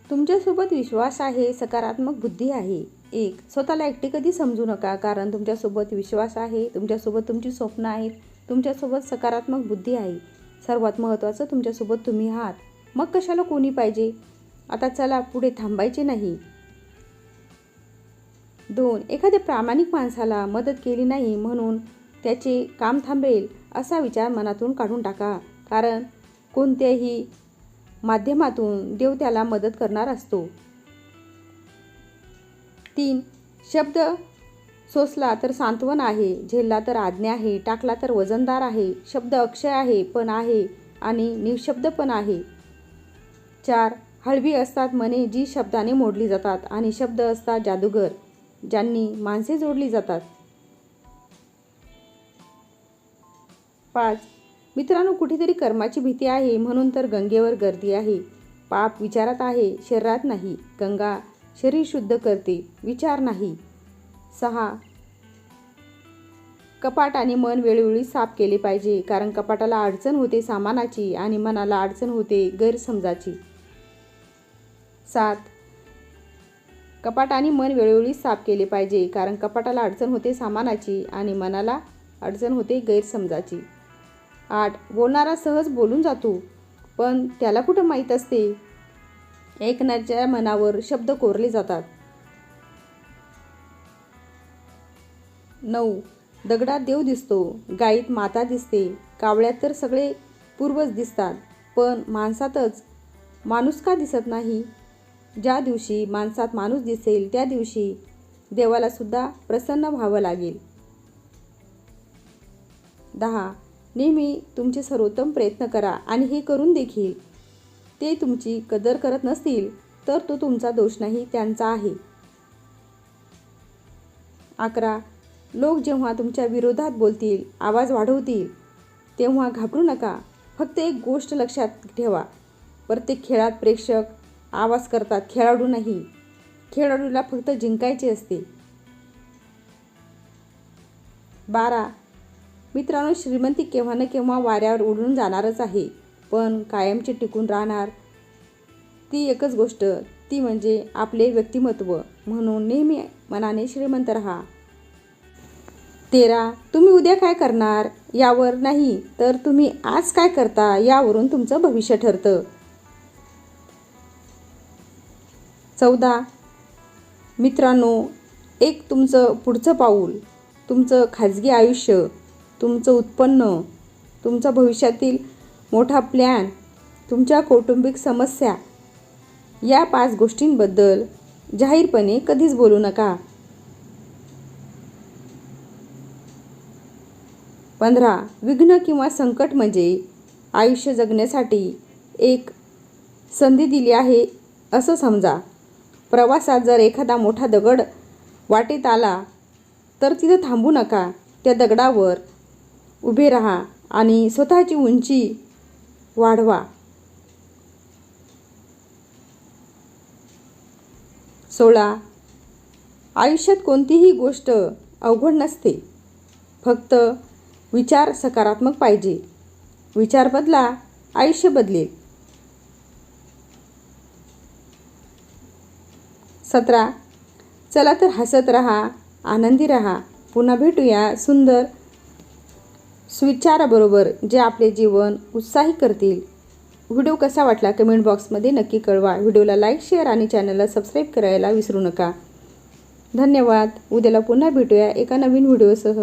तुमच्यासोबत विश्वास आहे, सकारात्मक बुद्धी आहे. 1. स्वतःला एकटे कधी समजू नका, कारण तुमच्यासोबत विश्वास आहे, तुमच्यासोबत तुमची स्वप्न आहेत, तुमच्यासोबत सकारात्मक बुद्धी आहे. सर्वात महत्त्वाचं, तुमच्यासोबत तुम्ही आहात. मग कशाला कोणी पाहिजे? आता चला, पुढे थांबायचे नाही. 2. एखाद्या प्रामाणिक माणसाला मदत केली नाही म्हणून त्याचे काम थांबेल असा विचार मनातून काढून टाका, कारण कोणत्याही माध्यमातून देव त्याला मदत करणार असतो. 3. शब्द सोसला तर सांत्वन आहे, झेलला तर आज्ञा आहे, टाकला तर वजनदार आहे. शब्द अक्षय आहे पण आहे आणि निशब्द पण आहे. 4. हळवी असतात मने जी शब्दाने मोडली जातात आणि शब्द असतात जादूगर ज्यांनी माणसे जोडली जातात. 5. मित्रांनो, कुठेतरी कर्माची भीती आहे म्हणून तर गंगेवर गर्दी आहे. पाप विचारात आहे, शरीरात नाही. गंगा शरीर शुद्ध करते, विचार नाही. 6. कपाट आणि मन वेळोवेळी साफ केले पाहिजे, कारण कपाटाला अडचण होते सामानाची आणि मनाला अडचण होते गैरसमजाची. 7. कपाट आणि मन वेळोवेळी साफ केले पाहिजे, कारण कपाटाला अडचण होते सामानाची आणि मनाला अडचण होते गैरसमजाची. 8. बोलणारा सहज बोलून जातो, पण त्याला कुठं माहीत असते ऐकण्याच्या मनावर शब्द कोरले जातात. 9. दगडात देव दिसतो, गायीत माता दिसते, कावळ्यात तर सगळे पूर्वज दिसतात, पण माणसातच माणूस का दिसत नाही? ज्या दिवशी माणसात माणूस दिसेल त्या दिवशी देवाला सुद्धा प्रसन्न व्हावं लागेल. 10. नेहमी तुमचे सर्वोत्तम प्रयत्न करा आणि हे करून देखील ते तुमची कदर करत नसतील तर तो तुमचा दोष नाही, त्यांचा आहे. 11. लोक जेव्हा तुमच्या विरोधात बोलतील, आवाज वाढवतील, तेव्हा घाबरू नका. फक्त एक गोष्ट लक्षात ठेवा, प्रत्येक खेळात प्रेक्षक आवाज करतात, खेळाडू नाही. खेळाडूला फक्त जिंकायचे असते. 12. मित्रांनो, श्रीमंती केव्हा ना केव्हा वाऱ्यावर उडून जाणारच आहे, पण कायमची टिकून राहणार ती एकच गोष्ट, ती म्हणजे आपले व्यक्तिमत्व. म्हणून नेहमी मनाने श्रीमंत राहा. 13. तुम्ही उद्या काय करणार यावर नाही, तर तुम्ही आज काय करता यावरून तुमचं भविष्य ठरतं. 14. मित्रांनो, एक तुमचं पुढचं पाऊल, तुमचं खाजगी आयुष्य, तुमचं उत्पन्न, तुमचा भविष्यातील मोठा प्लॅन, तुमच्या कौटुंबिक समस्या, या 5 गोष्टींबद्दल जाहीरपणे कधीच बोलू नका. 15. विघ्न किंवा संकट म्हणजे आयुष्य जगण्यासाठी एक संधी दिली आहे असं समजा. प्रवासात जर एखादा मोठा दगड वाटेत आला तर तिथं थांबू नका, त्या दगडावर उभे राहा आणि स्वतःची उंची वाढवा. 16. आयुष्यात कोणतीही गोष्ट अवघड नसते, फक्त विचार सकारात्मक पाहिजे. विचार बदला, आयुष्य बदलेल. 17. चला तर हसत राहा, आनंदी राहा. पुन्हा भेटूया सुंदर सुविचाराबरोबर जे आपले जीवन उत्साही करतील. व्हिडिओ कसा वाटला कमेंट बॉक्समध्ये नक्की कळवा. व्हिडिओला लाईक, शेअर आणि चॅनलला सबस्क्राईब करायला विसरू नका. धन्यवाद. उद्याला पुन्हा भेटूया एका नवीन व्हिडिओसह.